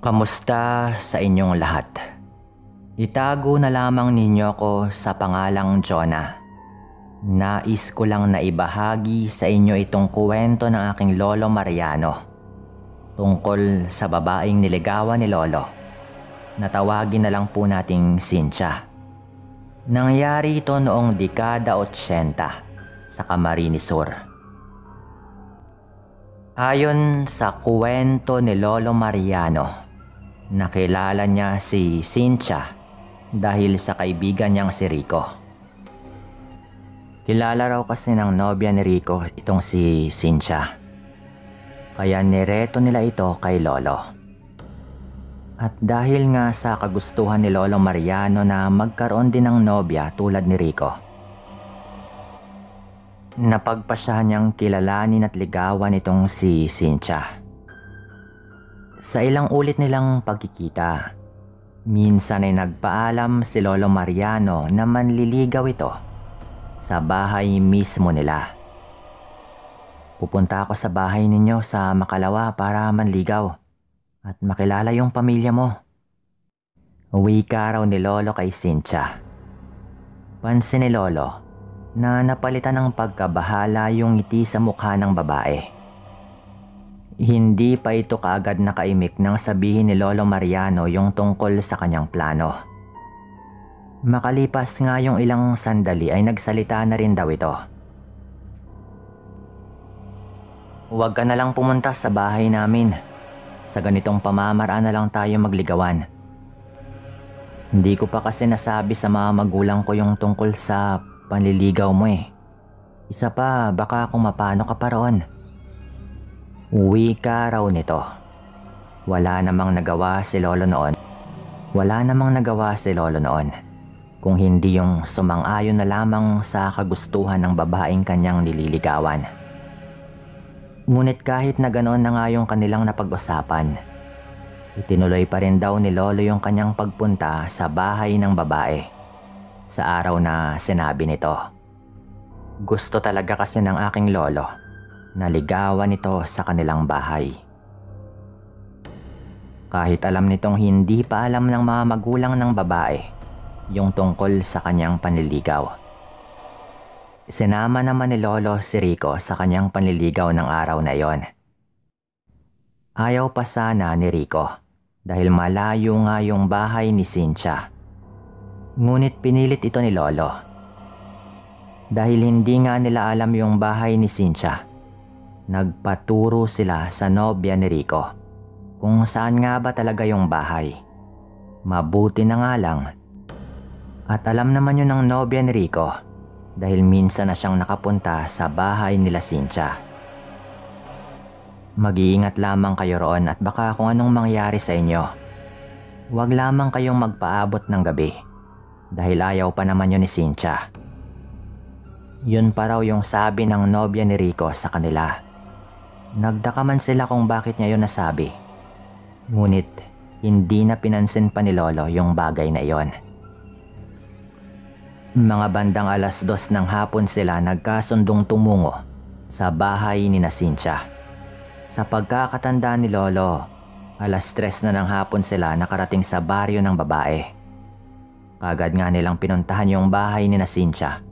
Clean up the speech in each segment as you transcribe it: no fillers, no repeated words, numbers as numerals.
Kamusta sa inyong lahat? Itago na lamang ninyo ko sa pangalang Jonah. Nais ko lang na ibahagi sa inyo itong kwento ng aking lolo Mariano tungkol sa babaeng niligawan ni lolo. Natawagin na lang po nating Cynthia. Nangyari ito noong dekada 80 sa Camarines Sur. Ayon sa kwento ni Lolo Mariano, nakilala niya si Cynthia dahil sa kaibigan niyang si Rico. Kilala raw kasi ng nobya ni Rico itong si Cynthia. Kaya nireto nila ito kay Lolo. At dahil nga sa kagustuhan ni Lolo Mariano na magkaroon din ng nobya tulad ni Rico, napagpasyahan niyang kilalanin at ligawan itong si Cynthia. Sa ilang ulit nilang pagkikita, minsan ay nagpaalam si Lolo Mariano na manliligaw ito sa bahay mismo nila. Pupunta ako sa bahay ninyo sa Makalawa para manligaw at makilala yung pamilya mo. Wika raw ni Lolo kay Cynthia. Pansin ni Lolo na napalitan ng pagkabahala yung ngiti sa mukha ng babae. Hindi pa ito kaagad nakaimik nang sabihin ni Lolo Mariano yung tungkol sa kanyang plano. Makalipas nga yung ilang sandali ay nagsalita na rin daw ito. Huwag ka na lang pumunta sa bahay namin. Sa ganitong pamamaraan na lang tayo magligawan. Hindi ko pa kasi nasabi sa mga magulang ko yung tungkol sa panliligaw mo eh. Isa pa, baka kung mapano ka pa roon. Wika raw nito. Wala namang nagawa si Lolo noon. Kung hindi yung sumang-ayon na lamang sa kagustuhan ng babaeng kanyang nililigawan. Ngunit kahit na ganoon na nga yung kanilang napag-usapan, itinuloy pa rin daw ni Lolo yung kanyang pagpunta sa bahay ng babae sa araw na sinabi nito. Gusto talaga kasi ng aking lolo na ligawan ito sa kanilang bahay. Kahit alam nitong hindi pa alam ng mga magulang ng babae yung tungkol sa kanyang panliligaw. Sinama naman ni Lolo si Rico sa kanyang panliligaw ng araw na iyon. Ayaw pa sana ni Rico dahil malayo nga yung bahay ni Cynthia. Ngunit pinilit ito ni Lolo. Dahil hindi nga nila alam yung bahay ni Cynthia, nagpaturo sila sa nobya ni Rico kung saan nga ba talaga yung bahay. Mabuti na nga lang. At alam naman yun ng nobya ni Rico dahil minsan na siyang nakapunta sa bahay nila Cynthia. Mag-iingat lamang kayo roon at baka kung anong mangyari sa inyo, huwag lamang kayong magpaabot ng gabi dahil ayaw pa naman yun ni Cynthia. Yun pa raw yung sabi ng nobya ni Rico sa kanila. Nagdaka man sila kung bakit niya yun nasabi. Ngunit hindi na pinansin pa ni Lolo yung bagay na iyon. Mga bandang 2:00 ng hapon sila nagkasundong tumungo sa bahay ni na Cynthia. Sa pagkakatanda ni Lolo, 3:00 na ng hapon sila nakarating sa baryo ng babae. Kagad nga nilang pinuntahan yung bahay ni na Cynthia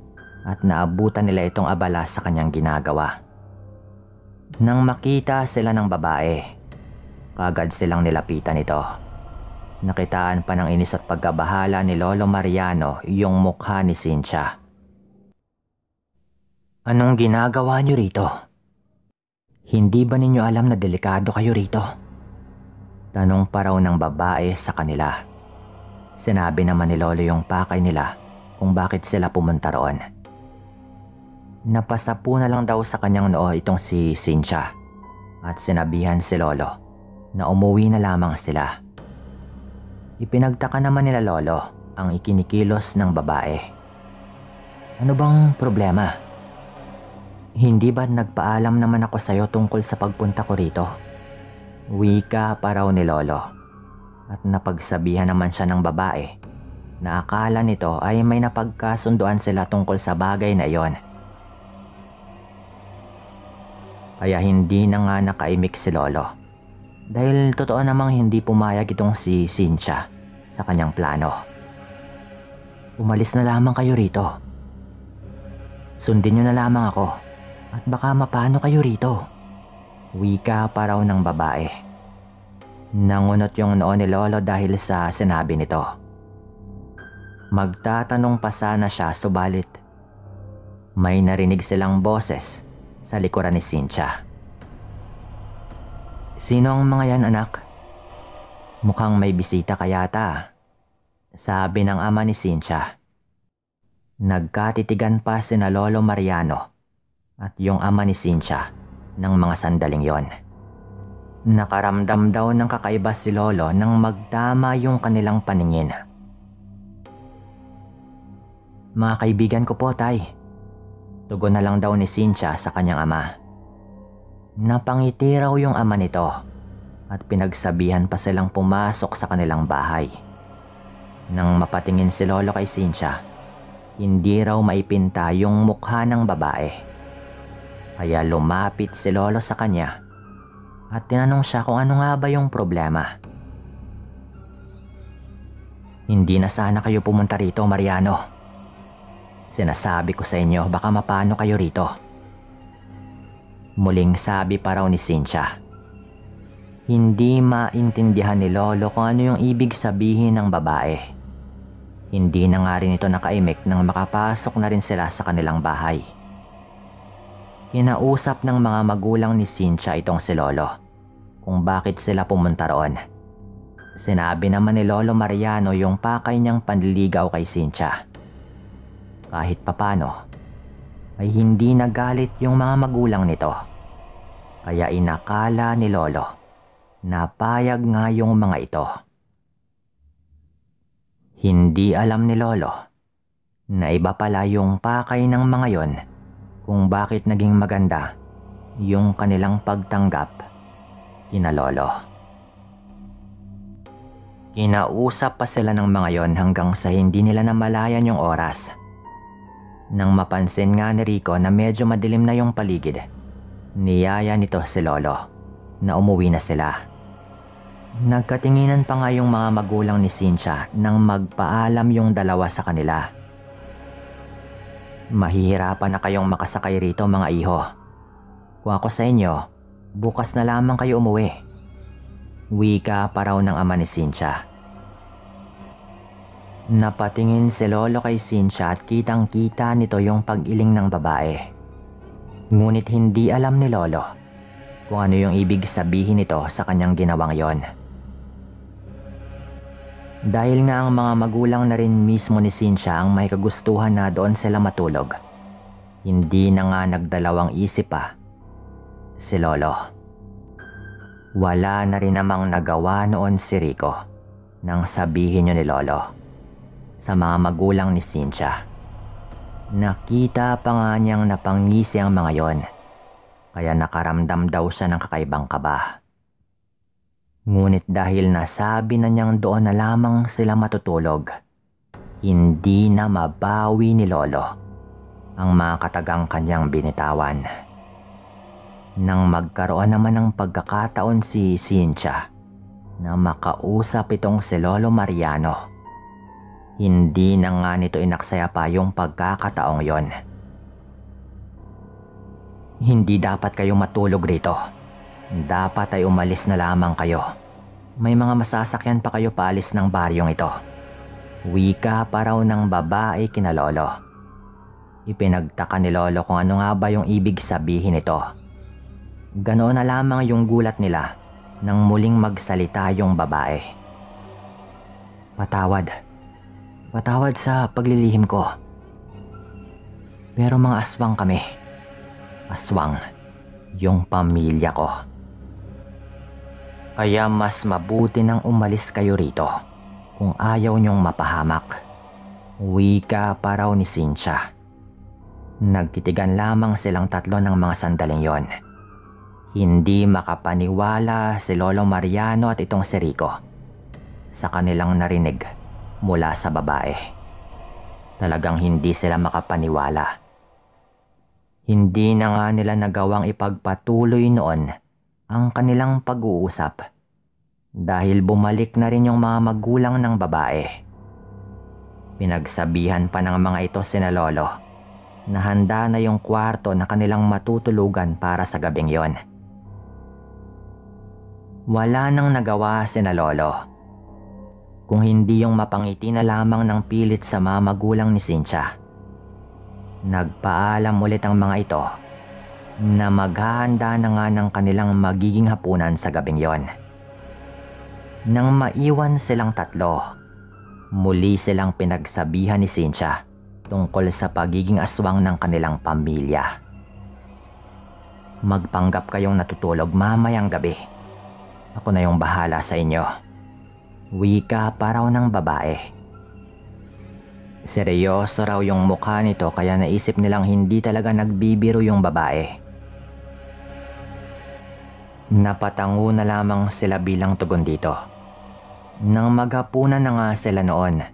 at naabutan nila itong abala sa kanyang ginagawa. Nang makita sila ng babae, kagad silang nilapitan ito. Nakitaan pa ng inis at pagkabahala ni Lolo Mariano yung mukha ni Cynthia. Anong ginagawa niyo rito? Hindi ba ninyo alam na delikado kayo rito? Tanong pa raw ng babae sa kanila. Sinabi naman ni Lolo yung pakay nila kung bakit sila pumunta roon. Napasapu na lang daw sa kanyang noo itong si Cynthia at sinabihan si Lolo na umuwi na lamang sila. Ipinagtaka naman nila Lolo ang ikinikilos ng babae. Ano bang problema? Hindi ba nagpaalam naman ako sa'yo tungkol sa pagpunta ko rito? Wika pa raw ni Lolo. At napagsabihan naman siya ng babae na akala nito ay may napagkasunduan sila tungkol sa bagay na iyon. Kaya hindi na nga nakaimik si Lolo Dahil totoo namang hindi pumayag itong si Cynthia sa kanyang plano. Umalis na lamang kayo rito. Sundin niyo na lamang ako at baka mapano kayo rito. Wika pa raw ng babae. Nangunot yung noo ni Lolo dahil sa sinabi nito. Magtatanong pa sana siya subalit may narinig silang boses sa likuran ni Cynthia. Sino ang mga yan, anak? Mukhang may bisita kayata, sabi ng ama ni Cynthia. Nagkatitigan pa sina Lolo Mariano at yung ama ni Cynthia ng mga sandaling yon. Nakaramdam daw ng kakaiba si Lolo nang magtama yung kanilang paningin. Mga kaibigan ko po, tay. Tugon na lang daw ni Cynthia sa kanyang ama. Napangiti raw yung ama nito at pinagsabihan pa silang pumasok sa kanilang bahay. Nang mapatingin si Lolo kay Cynthia, hindi raw maipinta yung mukha ng babae. Kaya lumapit si Lolo sa kanya at tinanong siya kung ano nga ba yung problema. Hindi na sana kayo pumunta rito, Mariano. Sinasabi ko sa inyo baka mapano kayo rito. Muling sabi pa raw ni Cynthia. Hindi maintindihan ni Lolo kung ano yung ibig sabihin ng babae. Hindi na nga rin ito nakaimik nang makapasok na rin sila sa kanilang bahay. Kinausap ng mga magulang ni Cynthia itong si Lolo kung bakit sila pumunta roon. Sinabi naman ni Lolo Mariano yung pakay niyang panliligaw kay Cynthia. Kahit papano ay hindi nagalit yung mga magulang nito. Kaya inakala ni Lolo na payag nga yung mga ito. Hindi alam ni Lolo na iba pala yung pakay ng mga yon kung bakit naging maganda yung kanilang pagtanggap kina Lolo. Kinausap pa sila ng mga yon hanggang sa hindi nila namalayan yung oras. Nang mapansin nga ni Rico na medyo madilim na yung paligid, niyaya nito si Lolo na umuwi na sila. Nagkatinginan pa nga yung mga magulang ni Cynthia nang magpaalam yung dalawa sa kanila. Mahihirapan na kayong makasakay rito, mga iho. Kung ako sa inyo, bukas na lamang kayo umuwi. Wika pa raw ng ama ni Cynthia. Napatingin si Lolo kay Cynthia at kitang-kita nito yung pag-iling ng babae. Ngunit hindi alam ni Lolo kung ano yung ibig sabihin nito sa kanyang ginawang yon. Dahil nga ang mga magulang na rin mismo ni Cynthia ang may kagustuhan na doon sila matulog, hindi na nga nagdalawang isip pa si Lolo. Wala na rin namang nagawa noon si Rico nang sabihin yun ni Lolo sa mga magulang ni Cynthia. Nakita pa nga niyang napangisi ang mga yon, kaya nakaramdam daw siya ng kakaibang kaba. Ngunit dahil nasabi na niyang doon na lamang sila matutulog, hindi na mabawi ni Lolo ang mga katagang kanyang binitawan. Nang magkaroon naman ng pagkakataon si Cynthia na makausap itong si Lolo Mariano, hindi na nga nito inaksaya pa yung pagkakataong yon. Hindi dapat kayong matulog rito. Dapat ay umalis na lamang kayo. May mga masasakyan pa kayo paalis ng baryong ito. Wika pa raw ng babae kina Lolo. Ipinagtaka ni Lolo kung ano nga ba yung ibig sabihin nito. Ganoon na lamang yung gulat nila nang muling magsalita yung babae. Patawad sa paglilihim ko. Pero mga aswang kami. Aswang yung pamilya ko. Kaya mas mabuti nang umalis kayo rito kung ayaw niyong mapahamak. Wika pa raw ni Cynthia. Nagtitigan lamang silang tatlo ng mga sandaling yon. Hindi makapaniwala si Lolo Mariano at itong si Rico sa kanilang narinig mula sa babae. Talagang hindi sila makapaniwala. Hindi na nga nila nagawang ipagpatuloy noon ang kanilang pag-uusap dahil bumalik na rin yung mga magulang ng babae. Pinagsabihan pa ng mga ito sina lolo na handa na yung kwarto na kanilang matutulugan para sa gabing yon. Wala nang nagawa sina lolo kung hindi yung mapangiti na lamang ng pilit sa mga magulang ni Cynthia. Nagpaalam ulit ang mga ito na maghahanda na nga ng kanilang magiging hapunan sa gabing yon. Nang maiwan silang tatlo, muli silang pinagsabihan ni Cynthia tungkol sa pagiging aswang ng kanilang pamilya. Magpanggap kayong natutulog mamayang gabi. Ako na yung bahala sa inyo. Wika pa raw ng babae. Seryoso raw yung mukha nito kaya naisip nilang hindi talaga nagbibiro yung babae. Napatango na lamang sila bilang tugon dito. Nang maghapunan na nga sila noon,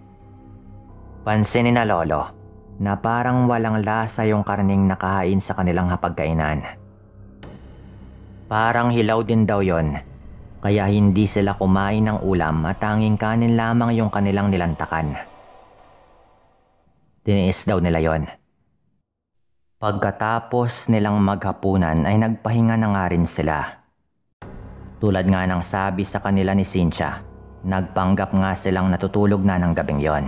pansinin na lolo na parang walang lasa yung karning nakahain sa kanilang hapagkainan. Parang hilaw din daw yon, kaya hindi sila kumain ng ulam at tanging kanin lamang yung kanilang nilantakan. Tiniis daw nila yon. Pagkatapos nilang maghapunan ay nagpahinga na nga rin sila. Tulad nga ng sabi sa kanila ni Cynthia, nagpanggap nga silang natutulog na ng gabing yon.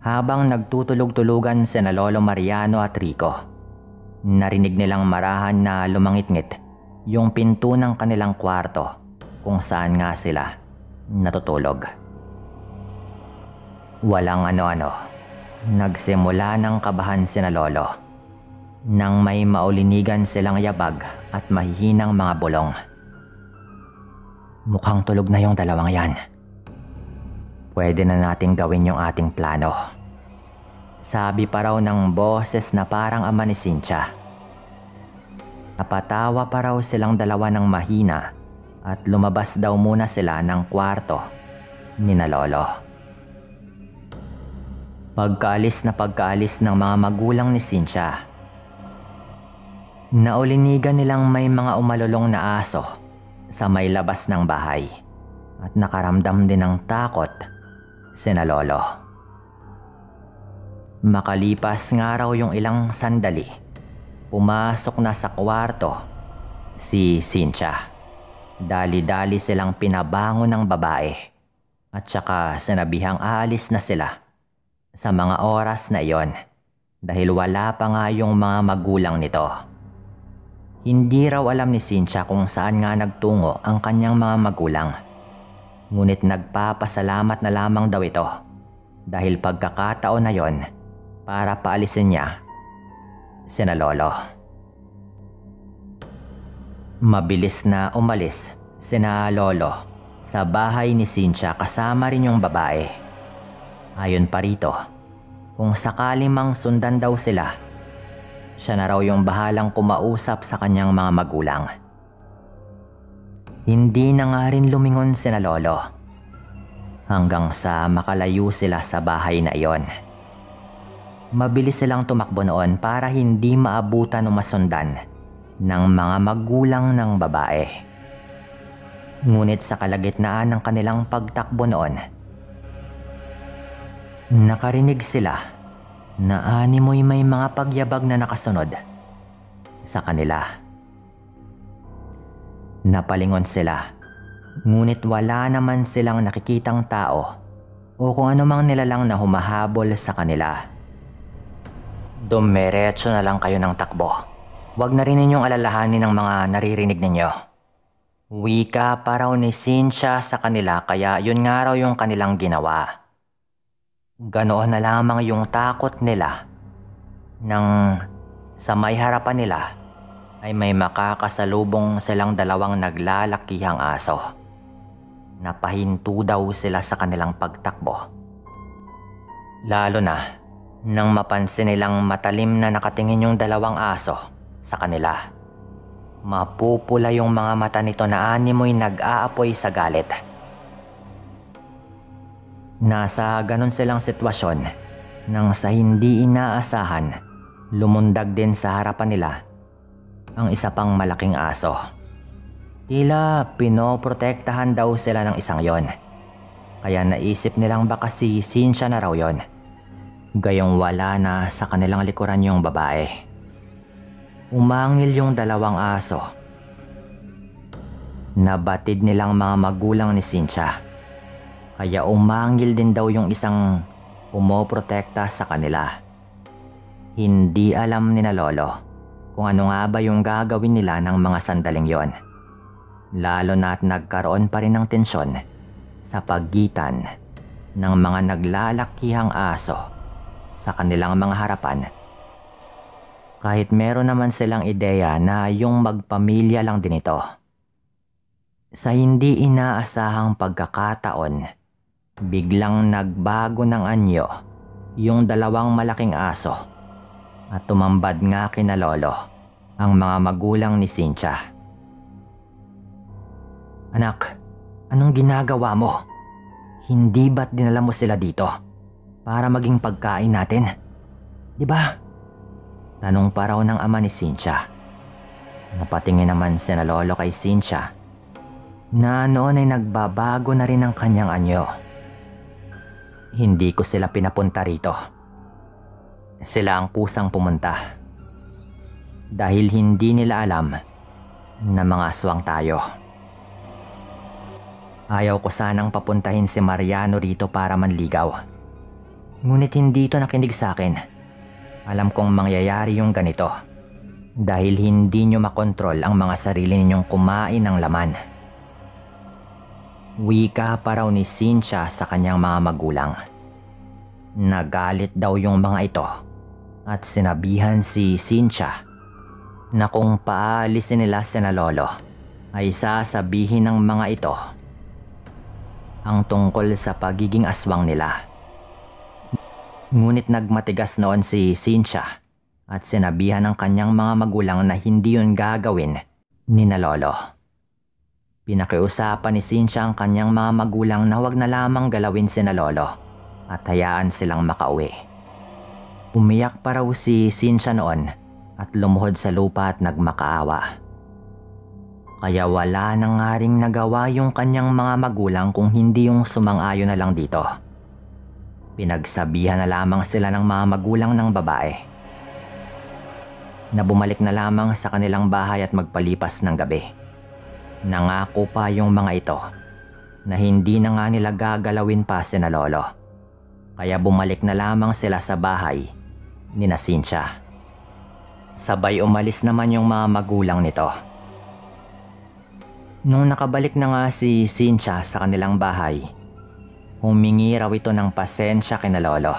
Habang nagtutulog-tulugan sina Lolo Mariano at Rico, narinig nilang marahan na lumangit-ngit yung pinto ng kanilang kwarto kung saan nga sila natutulog. Walang ano-ano, nagsimula ng kabahan sina Lolo nang may maulinigan silang yabag at mahihinang mga bulong. Mukhang tulog na yung dalawang yan. Pwede na nating gawin yung ating plano. Sabi pa raw ng boses na parang ama ni Cynthia. Napatawa pa raw silang dalawa ng mahina at lumabas daw muna sila ng kwarto ni na Lolo. Pagkaalis ng mga magulang ni Cynthia, naulinigan nilang may mga umalulong na aso sa may labas ng bahay at nakaramdam din ng takot sina Lolo. Makalipas nga raw yung ilang sandali, pumasok na sa kwarto si Cynthia. Dali-dali silang pinabangon ng babae at saka sinabihang aalis na sila sa mga oras na iyon dahil wala pa nga yung mga magulang nito. Hindi raw alam ni Cynthia kung saan nga nagtungo ang kanyang mga magulang. Ngunit nagpapasalamat na lamang daw ito dahil pagkakataon na yon para paalisin niya sina Lolo. Mabilis na umalis sina Lolo sa bahay ni Cynthia kasama rin yung babae. Ayon pa rito, kung sakali mang sundan daw sila, siya na raw yung bahalang kumausap sa kanyang mga magulang. Hindi na nga rin lumingon sina Lolo hanggang sa makalayo sila sa bahay na iyon. Mabilis silang tumakbo noon para hindi maabutan o masundan ng mga magulang ng babae. Ngunit sa kalagitnaan ng kanilang pagtakbo noon, nakarinig sila na animoy may mga pagyabag na nakasunod sa kanila. Napalingon sila, ngunit wala naman silang nakikitang tao o kung anumang nilalang na humahabol sa kanila. Dumiretso na lang kayo ng takbo. Huwag na rin ninyong alalahanin ang mga naririnig ninyo. Wika pa raw ni Cynthia sa kanila kaya yun nga raw yung kanilang ginawa. Ganoon na lamang yung takot nila nang sa may harapan nila ay may makakasalubong silang dalawang naglalakihang aso. Napahinto daw sila sa kanilang pagtakbo. Lalo na nang mapansin nilang matalim na nakatingin yung dalawang aso sa kanila. Mapupula yung mga mata nito na animoy nag-aapoy sa galit. Nasa ganon silang sitwasyon nang sa hindi inaasahan, lumundag din sa harapan nila ang isa pang malaking aso. Tila pinoprotektahan daw sila ng isang yon. Kaya naisip nilang baka si Cynthia na raw yon. Gayong wala na sa kanilang likuran yung babae. Umangil yung dalawang aso. Nabatid nilang mga magulang ni Cynthia. Kaya umangil din daw yung isang pumoprotekta sa kanila. Hindi alam ni na Lolo kung ano nga ba yung gagawin nila ng mga sandaling yon. Lalo na't nagkaroon pa rin ng tensyon sa pagitan ng mga naglalakihang aso sa kanilang mga harapan. Kahit meron naman silang ideya na yung magpamilya lang din ito. Sa hindi inaasahang pagkakataon, biglang nagbago ng anyo yung dalawang malaking aso at tumambad nga kina Lolo ang mga magulang ni Cynthia. "Anak, anong ginagawa mo? Hindi ba't dinala mo sila dito para maging pagkain natin? Di ba?" Tanong pa raw ng ama ni Cynthia. Napatingin naman sina Lolo kay Cynthia na noon ay nagbabago na rin ang kanyang anyo. "Hindi ko sila pinapunta rito. Sila ang pusang pumunta. Dahil hindi nila alam na mga aswang tayo. Ayaw ko sanang papuntahin si Mariano rito para manligaw. Ngunit hindi ito nakinig sa akin. Alam kong mangyayari yung ganito dahil hindi nyo makontrol ang mga sarili ninyong kumain ng laman." Wika pa raw ni Cynthia sa kanyang mga magulang. Nagalit daw yung mga ito at sinabihan si Cynthia na kung paalisin nila sina Lolo ay sasabihin ng mga ito ang tungkol sa pagiging aswang nila. Ngunit nagmatigas noon si Cynthia at sinabihan ng kanyang mga magulang na hindi yun gagawin ni na Lolo. Pinakiusapan ni Cynthia ang kanyang mga magulang na huwag na lamang galawin sina Lolo at hayaan silang makauwi. Umiyak pa raw si Cynthia noon at lumuhod sa lupa at nagmakaawa. Kaya wala na nga ring nagawa yung kanyang mga magulang kung hindi yung sumang-ayon na lang dito. Pinagsabihan na lamang sila ng mga magulang ng babae na bumalik na lamang sa kanilang bahay at magpalipas ng gabi. Nangako pa yung mga ito na hindi na nga nila gagalawin pa sina Lolo. Kaya bumalik na lamang sila sa bahay ni na Cynthia. Sabay umalis naman yung mga magulang nito. Nung nakabalik na nga si Cynthia sa kanilang bahay, humingi raw ito ng pasensya kina Lolo.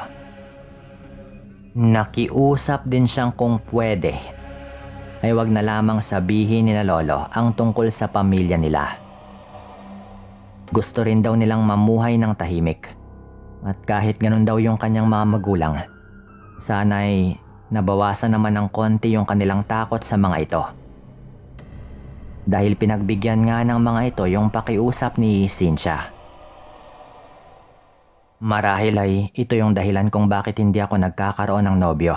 Nakiusap din siyang kung pwede ay wag na lamang sabihin ni na Lolo ang tungkol sa pamilya nila. Gusto rin daw nilang mamuhay ng tahimik at kahit ganun daw yung kanyang mga magulang, sana'y nabawasan naman ng konti yung kanilang takot sa mga ito. Dahil pinagbigyan nga ng mga ito yung pakiusap ni Cynthia. Marahil ay ito yung dahilan kung bakit hindi ako nagkakaroon ng nobyo.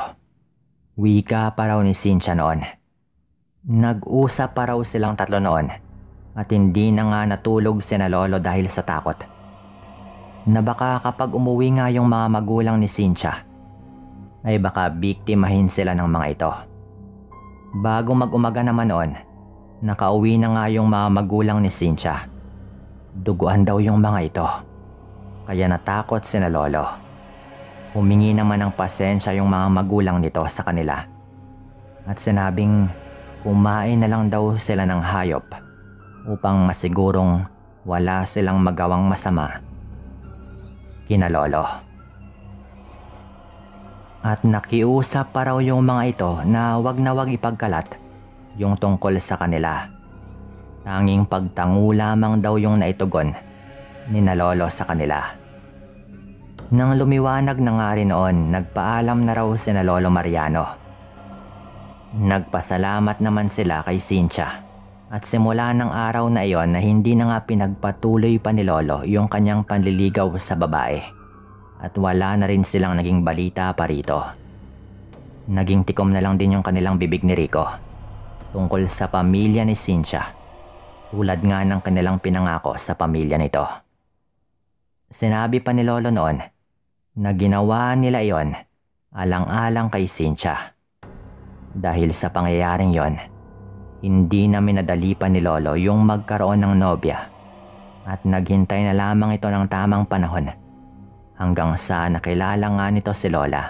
Wika pa raw ni Cynthia noon. Nag-usap pa raw silang tatlo noon at hindi na nga natulog sina Lolo dahil sa takot. Na baka kapag umuwi nga yung mga magulang ni Cynthia, ay baka biktimahin sila ng mga ito. Bago mag-umaga naman noon, nakauwi na nga yung mga magulang ni Cynthia. Duguan daw yung mga ito. Kaya natakot sina Lolo. Humingi naman ng pasensya yung mga magulang nito sa kanila. At sinabing kumain na lang daw sila ng hayop upang masigurong wala silang magawang masama kina Lolo. At nakiusap pa raw yung mga ito na wag ipagkalat yung tungkol sa kanila. Tanging pagtango lamang daw yung naitugon ni na Lolo sa kanila. Nang lumiwanag na nga rin noon, nagpaalam na raw sina Lolo Mariano. Nagpasalamat naman sila kay Cynthia at simula ng araw na iyon na hindi na nga pinagpatuloy pa ni Lolo yung kanyang panliligaw sa babae at wala na rin silang naging balita pa rito. Naging tikom na lang din yung kanilang bibig ni Rico tungkol sa pamilya ni Cynthia tulad nga ng kanilang pinangako sa pamilya nito. Sinabi pa ni Lolo noon na ginawa nila iyon alang-alang kay Cynthia. Dahil sa pangyayaring yon, hindi na minadali pa ni Lolo yung magkaroon ng nobya at naghintay na lamang ito ng tamang panahon hanggang sa nakilala nga nito si Lola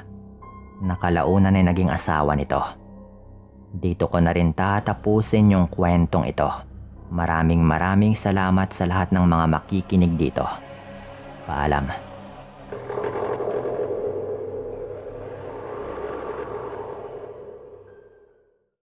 na kalaunan ay naging asawa nito. Dito ko na rin tatapusin yung kwentong ito. Maraming salamat sa lahat ng mga makikinig dito. Paalam.